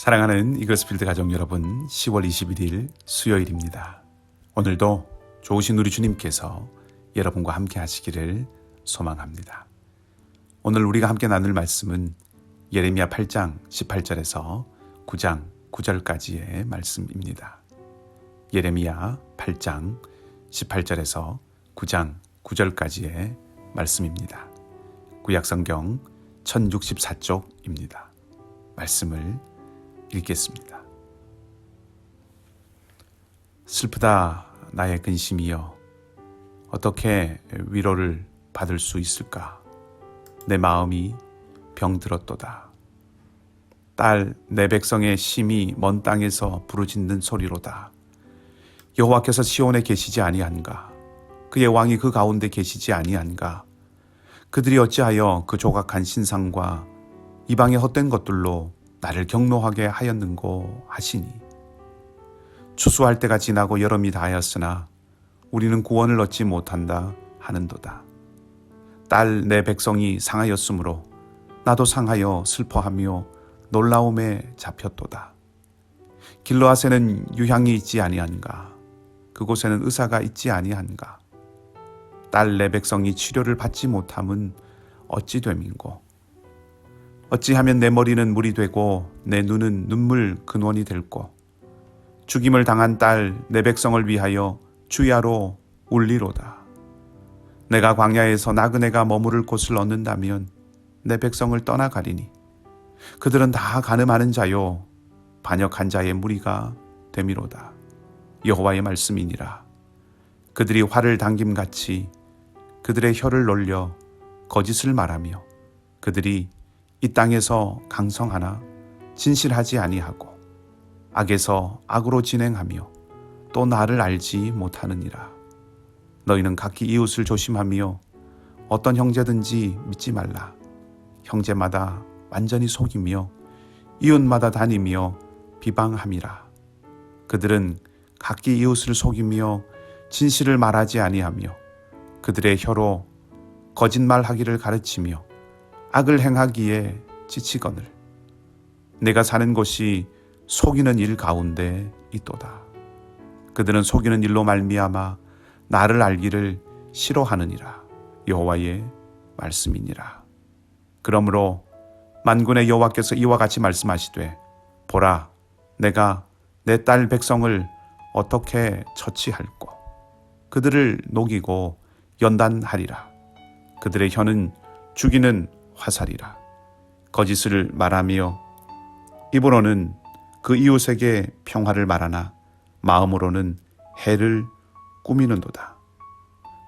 사랑하는 이글스필드 가족 여러분, 10월 21일 수요일입니다. 오늘도 좋으신 우리 주님께서 여러분과 함께 하시기를 소망합니다. 오늘 우리가 함께 나눌 말씀은 예레미야 8장 18절에서 9장 9절까지의 말씀입니다. 예레미야 8장 18절에서 9장 9절까지의 말씀입니다. 구약성경 1064쪽입니다. 말씀을 읽겠습니다. 슬프다 나의 근심이여, 어떻게 위로를 받을 수 있을까? 내 마음이 병들었도다. 딸 내 백성의 심히 먼 땅에서 부르짖는 소리로다. 여호와께서 시온에 계시지 아니한가? 그의 왕이 그 가운데 계시지 아니한가? 그들이 어찌하여 그 조각한 신상과 이방의 헛된 것들로 나를 경노하게 하였는고 하시니, 추수할 때가 지나고 여름이 다하였으나 우리는 구원을 얻지 못한다 하는도다. 딸 내 백성이 상하였으므로 나도 상하여 슬퍼하며 놀라움에 잡혔도다. 길르앗에는 유향이 있지 아니한가? 그곳에는 의사가 있지 아니한가? 딸 내 백성이 치료를 받지 못함은 어찌 됨인고? 어찌하면 내 머리는 물이 되고 내 눈은 눈물 근원이 될꼬? 죽임을 당한 딸 내 백성을 위하여 주야로 울리로다. 내가 광야에서 나그네가 머무를 곳을 얻는다면 내 백성을 떠나가리니 그들은 다 간음하는 자요 반역한 자의 무리가 되미로다. 여호와의 말씀이니라. 그들이 활을 당김같이 그들의 혀를 놀려 거짓을 말하며 그들이 이 땅에서 강성하나 진실하지 아니하고 악에서 악으로 진행하며 또 나를 알지 못하느니라. 너희는 각기 이웃을 조심하며 어떤 형제든지 믿지 말라. 형제마다 완전히 속이며 이웃마다 다니며 비방함이라. 그들은 각기 이웃을 속이며 진실을 말하지 아니하며 그들의 혀로 거짓말하기를 가르치며 악을 행하기에 지치거늘 내가 사는 곳이 속이는 일 가운데 있도다. 그들은 속이는 일로 말미암아 나를 알기를 싫어하느니라. 여호와의 말씀이니라. 그러므로 만군의 여호와께서 이와 같이 말씀하시되, 보라, 내가 내 딸 백성을 어떻게 처치할꼬? 그들을 녹이고 연단하리라. 그들의 혀는 죽이는 화살이라. 거짓을 말하며 입으로는 그 이웃에게 평화를 말하나 마음으로는 해를 꾸미는도다.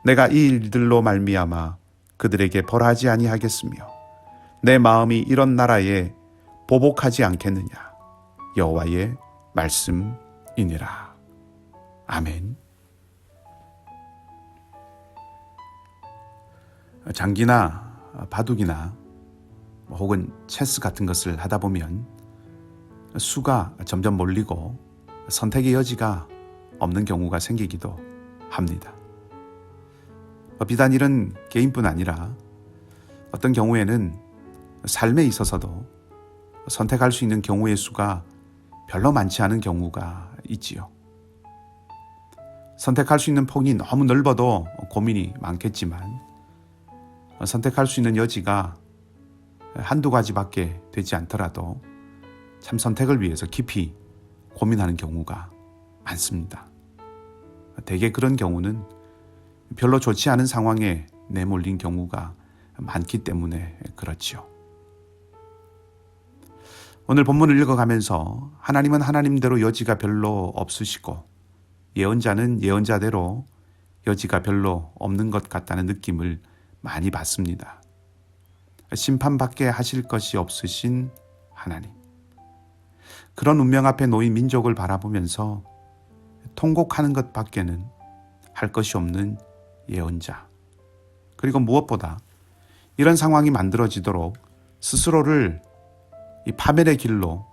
내가 이 일들로 말미암아 그들에게 벌하지 아니하겠으며 내 마음이 이런 나라에 보복하지 않겠느냐. 여호와의 말씀이니라. 아멘. 장기나 바둑이나 혹은 체스 같은 것을 하다 보면 수가 점점 몰리고 선택의 여지가 없는 경우가 생기기도 합니다. 비단 이런 게임뿐 아니라 어떤 경우에는 삶에 있어서도 선택할 수 있는 경우의 수가 별로 많지 않은 경우가 있지요. 선택할 수 있는 폭이 너무 넓어도 고민이 많겠지만 선택할 수 있는 여지가 한두 가지밖에 되지 않더라도 참 선택을 위해서 깊이 고민하는 경우가 많습니다. 대개 그런 경우는 별로 좋지 않은 상황에 내몰린 경우가 많기 때문에 그렇지요. 오늘 본문을 읽어가면서 하나님은 하나님대로 여지가 별로 없으시고 예언자는 예언자대로 여지가 별로 없는 것 같다는 느낌을 많이 받습니다. 심판받게 하실 것이 없으신 하나님. 그런 운명 앞에 놓인 민족을 바라보면서 통곡하는 것밖에는 할 것이 없는 예언자. 그리고 무엇보다 이런 상황이 만들어지도록 스스로를 이 파멸의 길로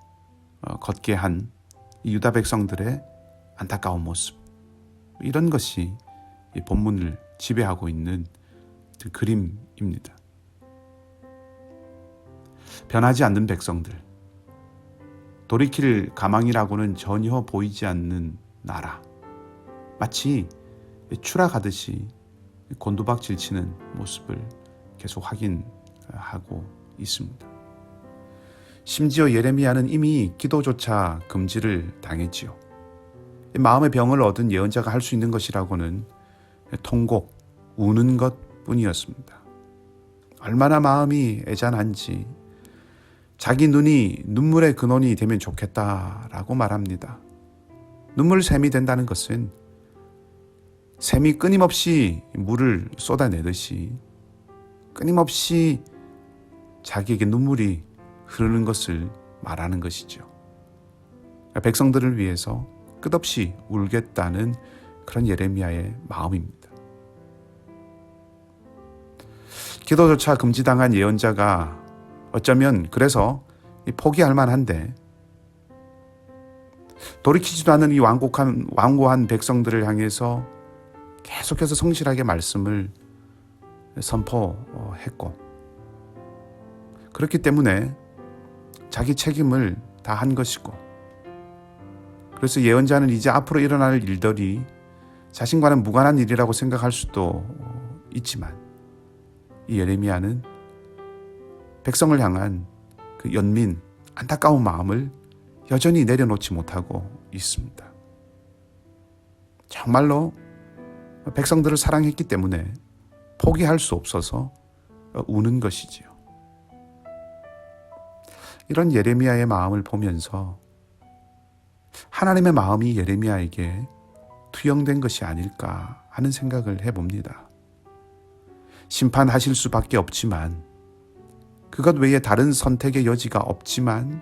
걷게 한 유다 백성들의 안타까운 모습. 이런 것이 이 본문을 지배하고 있는 그림입니다. 변하지 않는 백성들, 돌이킬 가망이라고는 전혀 보이지 않는 나라. 마치 추락하듯이 곤두박질치는 모습을 계속 확인하고 있습니다. 심지어 예레미야는 이미 기도조차 금지를 당했지요. 마음의 병을 얻은 예언자가 할 수 있는 것이라고는 통곡, 우는 것뿐이었습니다. 얼마나 마음이 애잔한지 자기 눈이 눈물의 근원이 되면 좋겠다라고 말합니다. 눈물샘이 된다는 것은 샘이 끊임없이 물을 쏟아내듯이 끊임없이 자기에게 눈물이 흐르는 것을 말하는 것이죠. 백성들을 위해서 끝없이 울겠다는 그런 예레미야의 마음입니다. 기도조차 금지당한 예언자가 어쩌면 그래서 포기할 만한데 돌이키지도 않은 이 완고한 백성들을 향해서 계속해서 성실하게 말씀을 선포했고, 그렇기 때문에 자기 책임을 다 한 것이고, 그래서 예언자는 이제 앞으로 일어날 일들이 자신과는 무관한 일이라고 생각할 수도 있지만, 이 예레미야는 백성을 향한 그 연민, 안타까운 마음을 여전히 내려놓지 못하고 있습니다. 정말로 백성들을 사랑했기 때문에 포기할 수 없어서 우는 것이지요. 이런 예레미야의 마음을 보면서 하나님의 마음이 예레미야에게 투영된 것이 아닐까 하는 생각을 해봅니다. 심판하실 수밖에 없지만, 그것 외에 다른 선택의 여지가 없지만,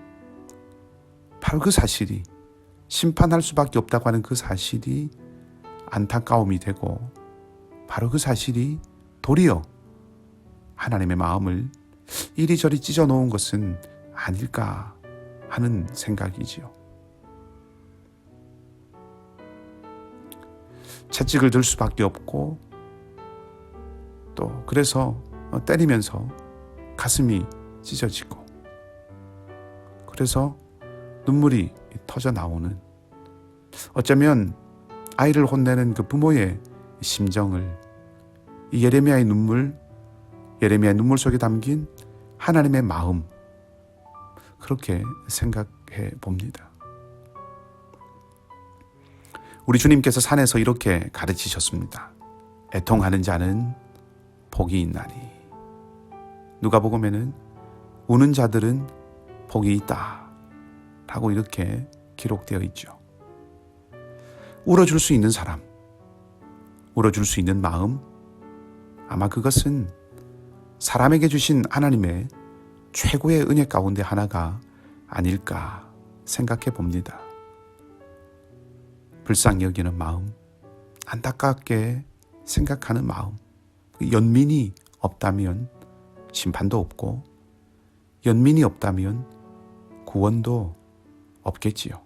바로 그 사실이, 심판할 수밖에 없다고 하는 그 사실이 안타까움이 되고, 바로 그 사실이 도리어 하나님의 마음을 이리저리 찢어놓은 것은 아닐까 하는 생각이지요. 채찍을 들 수밖에 없고, 또 그래서 때리면서 가슴이 찢어지고, 그래서 눈물이 터져 나오는, 어쩌면 아이를 혼내는 그 부모의 심정을 이 예레미야의 눈물 속에 담긴 하나님의 마음, 그렇게 생각해 봅니다. 우리 주님께서 산에서 이렇게 가르치셨습니다. 애통하는 자는 복이 있나니. 누가복음에는 우는 자들은 복이 있다 라고 이렇게 기록되어 있죠. 울어줄 수 있는 사람, 울어줄 수 있는 마음, 아마 그것은 사람에게 주신 하나님의 최고의 은혜 가운데 하나가 아닐까 생각해 봅니다. 불쌍히 여기는 마음, 안타깝게 생각하는 마음, 연민이 없다면 심판도 없고, 연민이 없다면 구원도 없겠지요.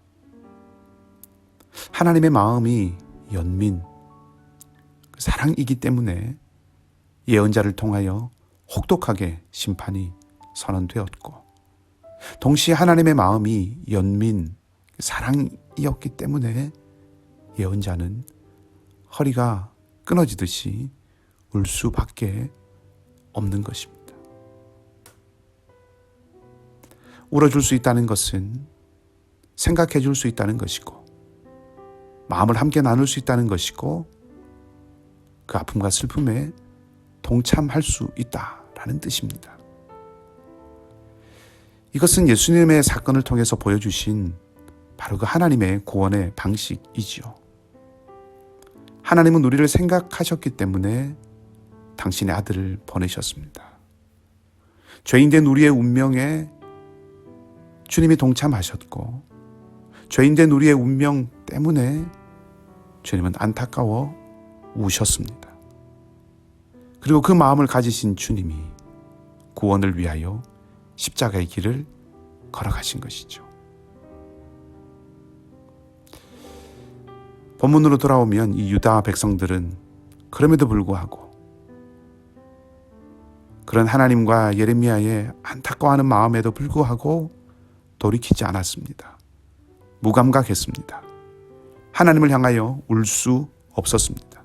하나님의 마음이 연민, 사랑이기 때문에 예언자를 통하여 혹독하게 심판이 선언되었고, 동시에 하나님의 마음이 연민, 사랑이었기 때문에 예언자는 허리가 끊어지듯이 울 수밖에 없는 것입니다. 울어줄 수 있다는 것은 생각해 줄 수 있다는 것이고, 마음을 함께 나눌 수 있다는 것이고, 그 아픔과 슬픔에 동참할 수 있다라는 뜻입니다. 이것은 예수님의 사건을 통해서 보여주신 바로 그 하나님의 구원의 방식이지요. 하나님은 우리를 생각하셨기 때문에 당신의 아들을 보내셨습니다. 죄인된 우리의 운명에 주님이 동참하셨고, 죄인된 우리의 운명 때문에 주님은 안타까워 우셨습니다. 그리고 그 마음을 가지신 주님이 구원을 위하여 십자가의 길을 걸어가신 것이죠. 본문으로 돌아오면 이 유다 백성들은 그럼에도 불구하고 그런 하나님과 예레미야의 안타까워하는 마음에도 불구하고 돌이키지 않았습니다. 무감각했습니다. 하나님을 향하여 울 수 없었습니다.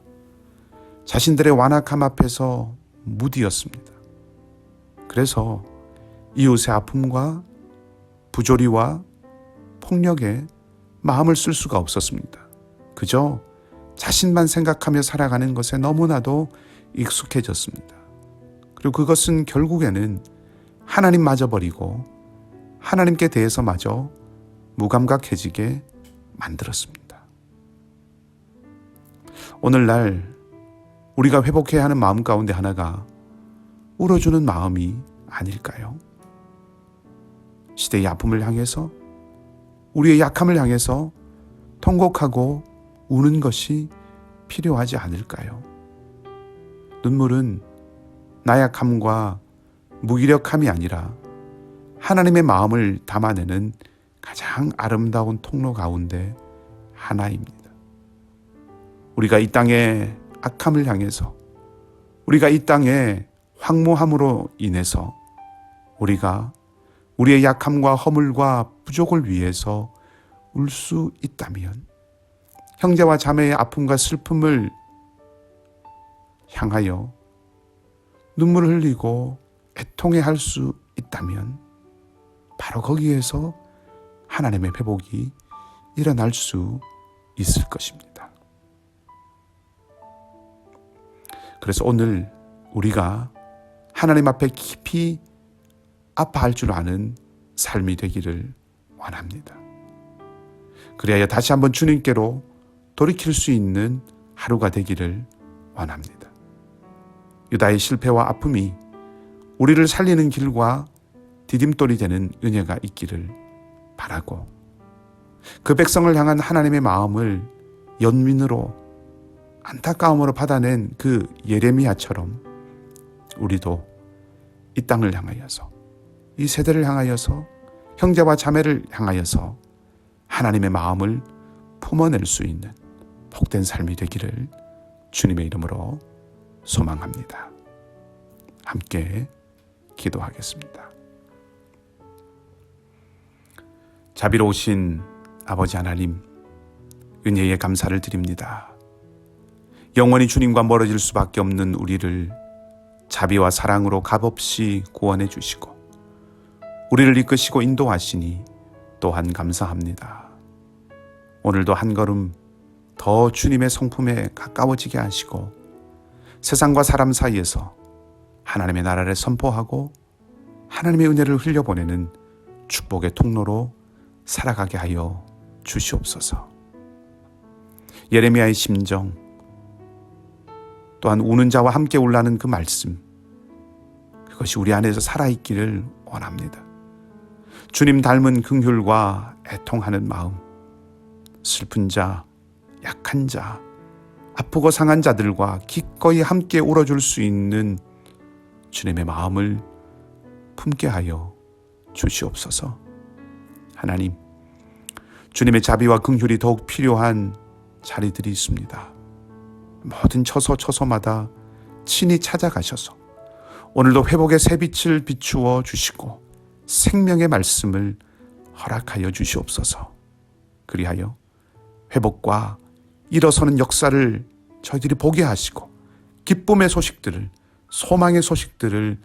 자신들의 완악함 앞에서 무디었습니다. 그래서 이웃의 아픔과 부조리와 폭력에 마음을 쓸 수가 없었습니다. 그저 자신만 생각하며 살아가는 것에 너무나도 익숙해졌습니다. 그리고 그것은 결국에는 하나님마저 버리고 하나님께 대해서마저 무감각해지게 만들었습니다. 오늘날 우리가 회복해야 하는 마음 가운데 하나가 울어주는 마음이 아닐까요? 시대의 아픔을 향해서, 우리의 약함을 향해서 통곡하고 우는 것이 필요하지 않을까요? 눈물은 나약함과 무기력함이 아니라 하나님의 마음을 담아내는 가장 아름다운 통로 가운데 하나입니다. 우리가 이 땅의 악함을 향해서, 우리가 이 땅의 황무함으로 인해서 우리가 우리의 약함과 허물과 부족을 위해서 울 수 있다면, 형제와 자매의 아픔과 슬픔을 향하여 눈물을 흘리고 애통해할 수 있다면 바로 거기에서 하나님의 회복이 일어날 수 있을 것입니다. 그래서 오늘 우리가 하나님 앞에 깊이 아파할 줄 아는 삶이 되기를 원합니다. 그래야 다시 한번 주님께로 돌이킬 수 있는 하루가 되기를 원합니다. 유다의 실패와 아픔이 우리를 살리는 길과 디딤돌이 되는 은혜가 있기를 바라고, 그 백성을 향한 하나님의 마음을 연민으로 안타까움으로 받아낸 그 예레미야처럼 우리도 이 땅을 향하여서, 이 세대를 향하여서, 형제와 자매를 향하여서 하나님의 마음을 품어낼 수 있는 복된 삶이 되기를 주님의 이름으로 소망합니다. 함께 기도하겠습니다. 자비로우신 아버지 하나님, 은혜에 감사를 드립니다. 영원히 주님과 멀어질 수밖에 없는 우리를 자비와 사랑으로 값없이 구원해 주시고 우리를 이끄시고 인도하시니 또한 감사합니다. 오늘도 한 걸음 더 주님의 성품에 가까워지게 하시고 세상과 사람 사이에서 하나님의 나라를 선포하고 하나님의 은혜를 흘려보내는 축복의 통로로 살아가게 하여 주시옵소서. 예레미야의 심정, 또한 우는 자와 함께 울라는 그 말씀, 그것이 우리 안에서 살아있기를 원합니다. 주님 닮은 긍휼과 애통하는 마음, 슬픈 자, 약한 자, 아프고 상한 자들과 기꺼이 함께 울어줄 수 있는 주님의 마음을 품게 하여 주시옵소서. 하나님, 주님의 자비와 긍휼이 더욱 필요한 자리들이 있습니다. 모든 처소마다 친히 찾아가셔서 오늘도 회복의 새빛을 비추어 주시고 생명의 말씀을 허락하여 주시옵소서. 그리하여 회복과 일어서는 역사를 저희들이 보게 하시고 기쁨의 소식들을, 소망의 소식들을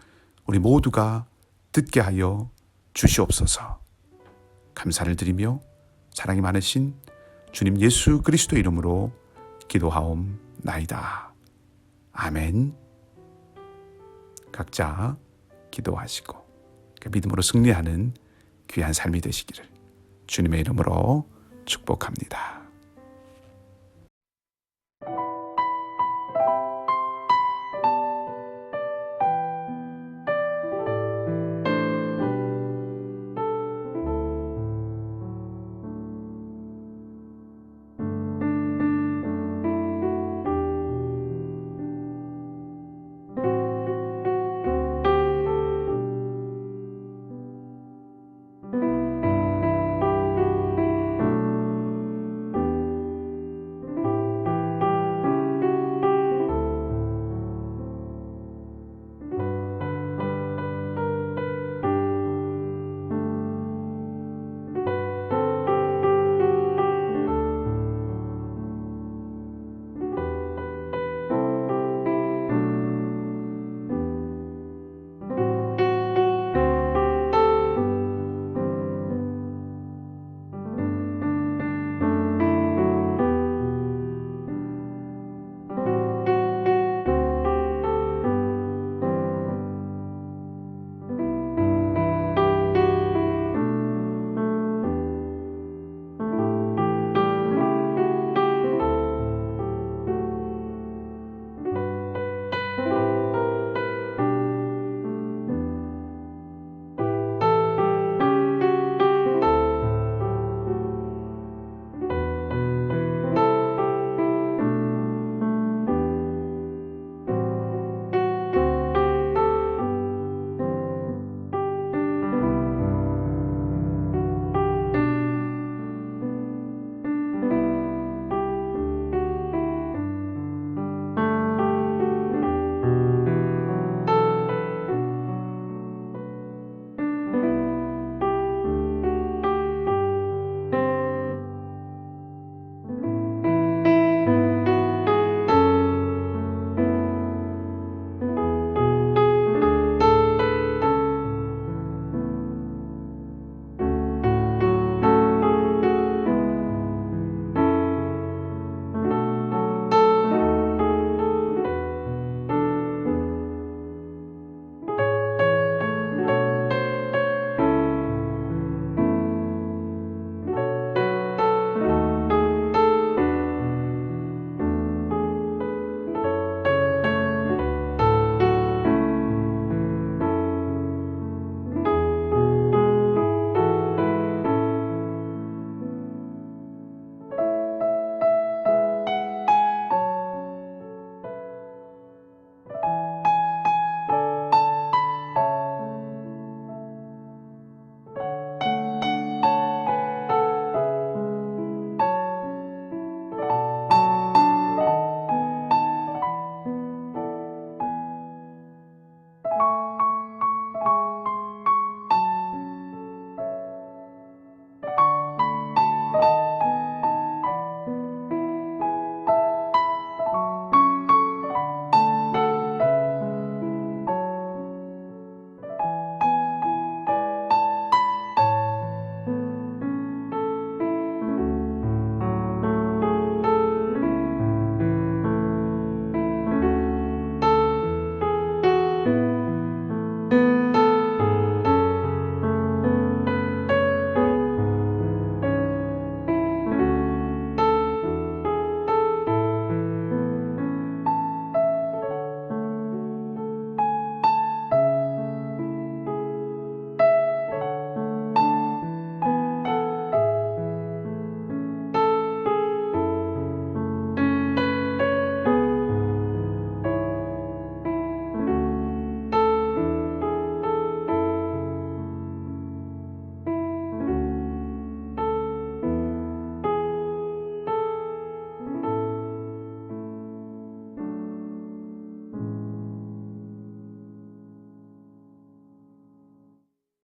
우리 모두가 듣게 하여 주시옵소서. 감사를 드리며 사랑이 많으신 주님 예수 그리스도 이름으로 기도하옵나이다. 아멘. 각자 기도하시고 믿음으로 승리하는 귀한 삶이 되시기를 주님의 이름으로 축복합니다.